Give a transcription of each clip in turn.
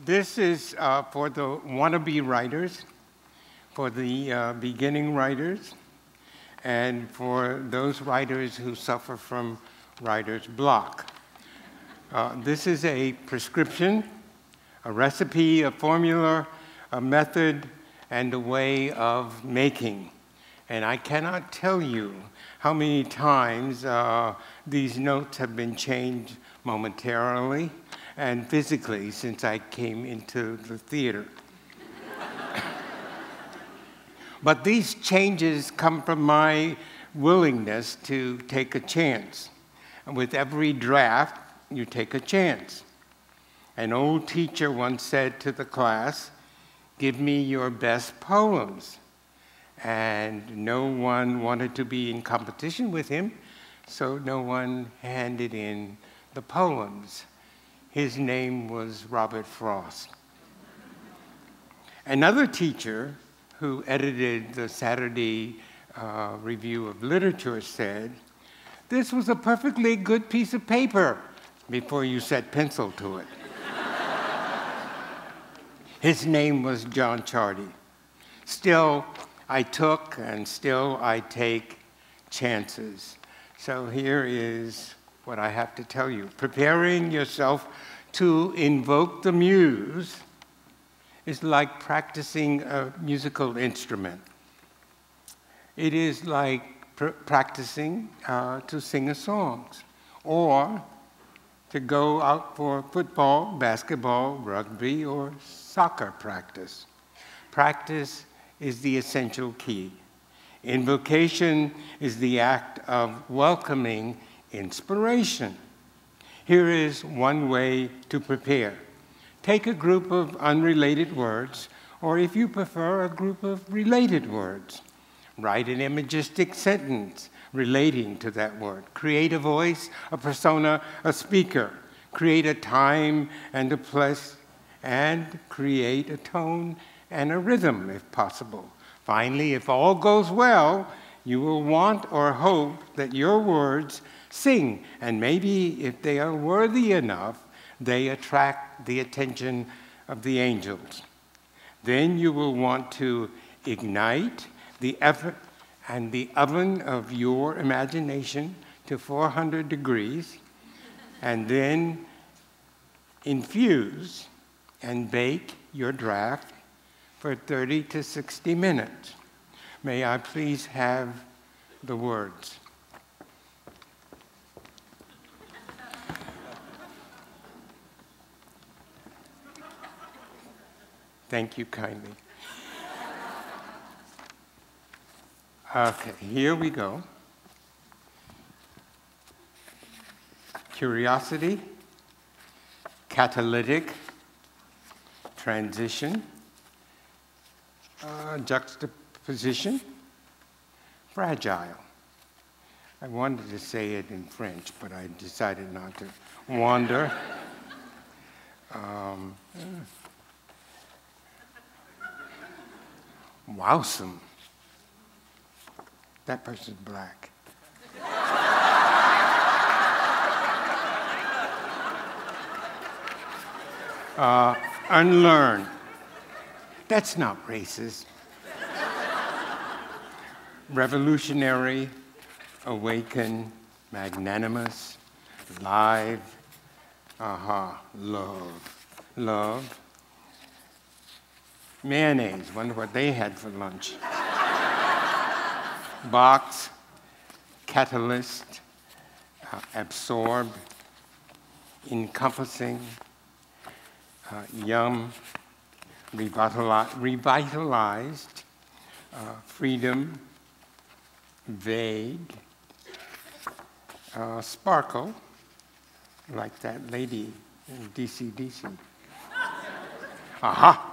This is for the wannabe writers, for the beginning writers, and for those writers who suffer from writer's block. This is a prescription, a recipe, a formula, a method, and a way of making. And I cannot tell you how many times these notes have been changed momentarily and physically since I came into the theater. But these changes come from my willingness to take a chance. And with every draft, you take a chance. An old teacher once said to the class, "Give me your best poems." And no one wanted to be in competition with him, so no one handed in the poems. His name was Robert Frost. Another teacher who edited the Saturday Review of Literature said, "This was a perfectly good piece of paper before you set pencil to it." His name was John Chardy. Still, I took and still I take chances. So here is what I have to tell you. Preparing yourself to invoke the muse is like practicing a musical instrument. It is like practicing to sing a song, or to go out for football, basketball, rugby, or soccer practice. Practice is the essential key. Invocation is the act of welcoming inspiration. Here is one way to prepare. Take a group of unrelated words, or if you prefer, a group of related words. Write an imagistic sentence relating to that word. Create a voice, a persona, a speaker. Create a time and a place, and create a tone and a rhythm if possible. Finally, if all goes well, you will want or hope that your words sing, and maybe if they are worthy enough, they attract the attention of the angels. Then you will want to ignite the effort and the oven of your imagination to 400 degrees, and then infuse and bake your draft for 30 to 60 minutes. May I please have the words? Thank you kindly. Okay, here we go. Curiosity, catalytic, transition, juxtaposition, fragile. I wanted to say it in French, but I decided not to. Wander. Wowsome. That person's black. Unlearn. That's not racist. Revolutionary, awaken, magnanimous, live, love. Love. Mayonnaise, wonder what they had for lunch. Box, catalyst, absorb, encompassing, yum, revitalized, freedom, vague, sparkle, like that lady in DC. Aha!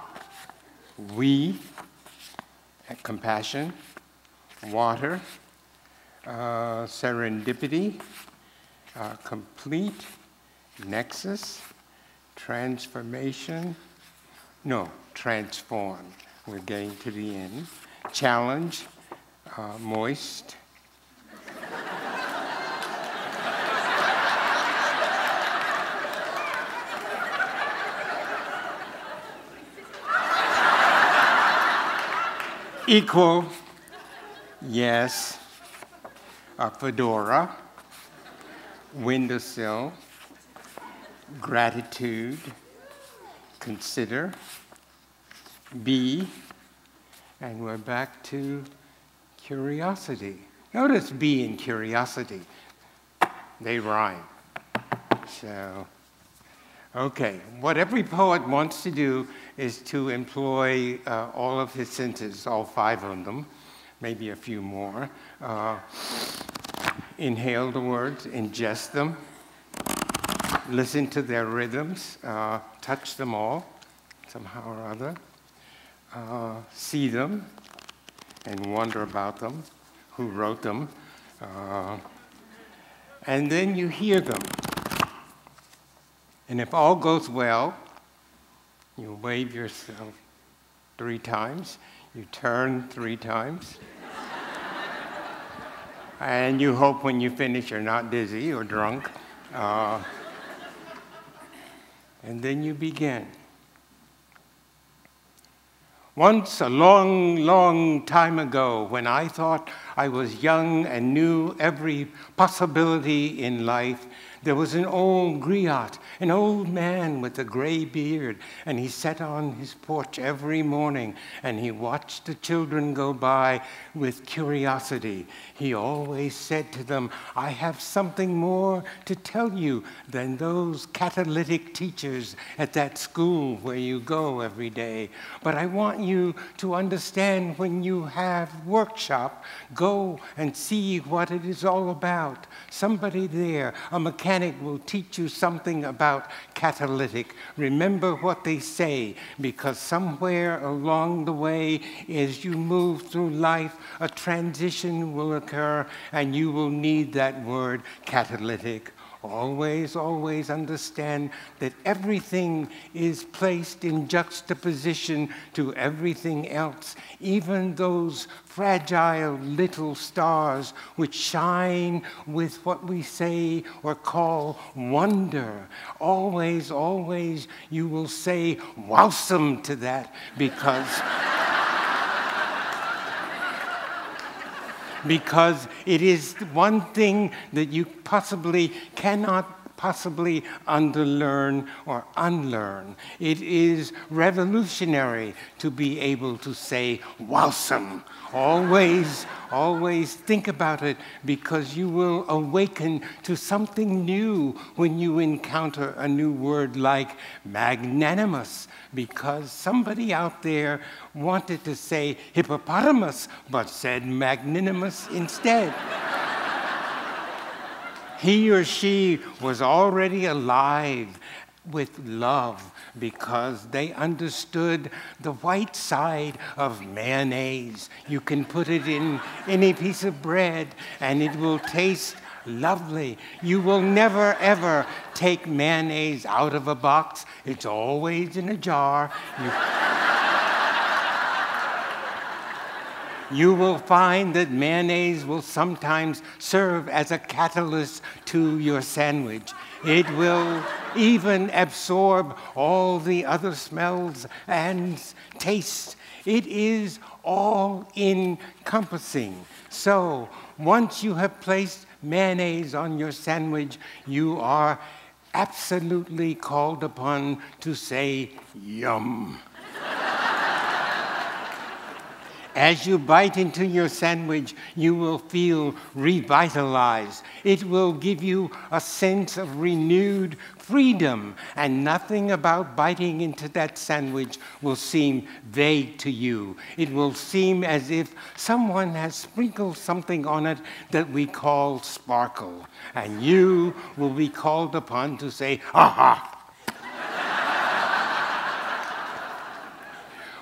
We, compassion, water, serendipity, complete, nexus, transformation, no, transform. We're getting to the end. Challenge, moist. Equal, yes. A fedora, windowsill, gratitude, consider, be, and we're back to curiosity. Notice be and curiosity. They rhyme. So, okay, what every poet wants to do is to employ all of his senses, all 5 of them, maybe a few more. Inhale the words, ingest them, listen to their rhythms, touch them all, somehow or other, see them, and wonder about them, who wrote them, and then you hear them. And if all goes well, you wave yourself 3 times, you turn 3 times, and you hope when you finish you're not dizzy or drunk. And then you begin. Once, a long, long time ago, when I thought I was young and knew every possibility in life, there was an old griot, an old man with a gray beard, and he sat on his porch every morning, and he watched the children go by with curiosity. He always said to them, I have something more to tell you than those catalytic teachers at that school where you go every day. But I want you to understand when you have workshop, go and see what it is all about. Somebody there, a mechanic, will teach you something about catalytic. Remember what they say, because somewhere along the way, as you move through life, a transition will occur, and you will need that word catalytic. Always, always understand that everything is placed in juxtaposition to everything else, even those fragile little stars which shine with what we say or call wonder. Always, always you will say wowsome to that, because it is one thing that you possibly cannot possibly underlearn or unlearn. It is revolutionary to be able to say wowsome. Always, always think about it, because you will awaken to something new when you encounter a new word like magnanimous, because somebody out there wanted to say hippopotamus but said magnanimous instead. He or she was already alive with love, because they understood the white side of mayonnaise. You can put it in any piece of bread and it will taste lovely. You will never, ever take mayonnaise out of a box. It's always in a jar. You will find that mayonnaise will sometimes serve as a catalyst to your sandwich. It will even absorb all the other smells and tastes. It is all encompassing. So once you have placed mayonnaise on your sandwich, you are absolutely called upon to say yum. As you bite into your sandwich, you will feel revitalized. It will give you a sense of renewed freedom, and nothing about biting into that sandwich will seem vague to you. It will seem as if someone has sprinkled something on it that we call sparkle, and you will be called upon to say, aha!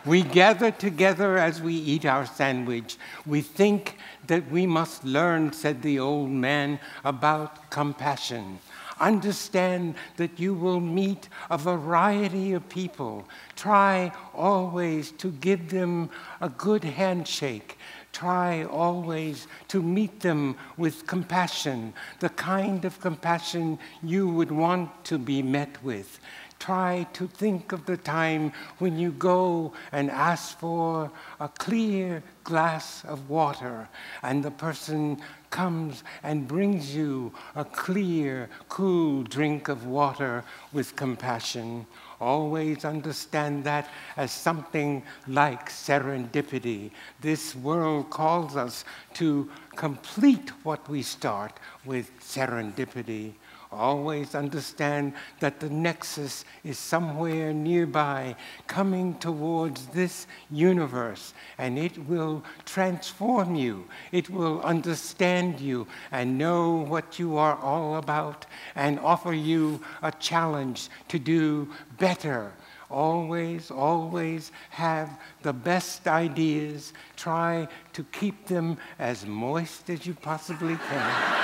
We gather together as we eat our sandwich. We think that we must learn, said the old man, about compassion. Understand that you will meet a variety of people. Try always to give them a good handshake. Try always to meet them with compassion, the kind of compassion you would want to be met with. Try to think of the time when you go and ask for a clear glass of water, and the person comes and brings you a clear, cool drink of water with compassion. Always understand that as something like serendipity. This world calls us to complete what we start with serendipity. Always understand that the nexus is somewhere nearby, coming towards this universe, and it will transform you. It will understand you and know what you are all about and offer you a challenge to do better. Always, always have the best ideas. Try to keep them as moist as you possibly can.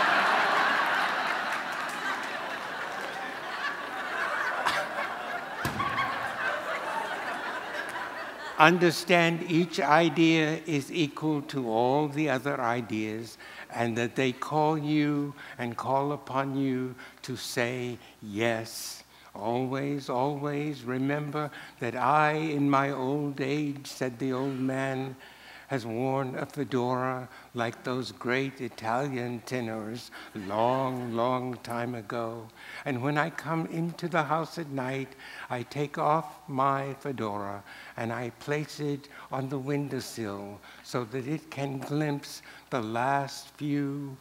Understand each idea is equal to all the other ideas, and that they call you and call upon you to say yes. Always, always remember that I, in my old age, said the old man, has worn a fedora like those great Italian tenors long, long time ago. And when I come into the house at night, I take off my fedora and I place it on the windowsill so that it can glimpse the last few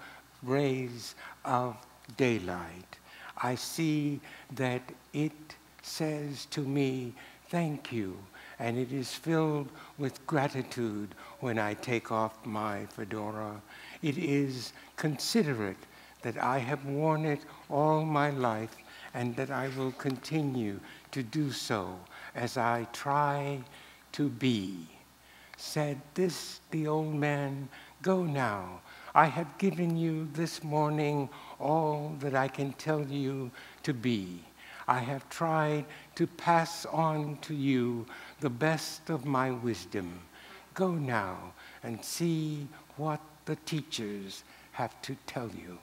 rays of daylight. I see that it says to me, thank you. And it is filled with gratitude when I take off my fedora. It is considerate that I have worn it all my life and that I will continue to do so as I try to be. Said this, the old man, go now. I have given you this morning all that I can tell you to be. I have tried to pass on to you the best of my wisdom. Go now and see what the teachers have to tell you.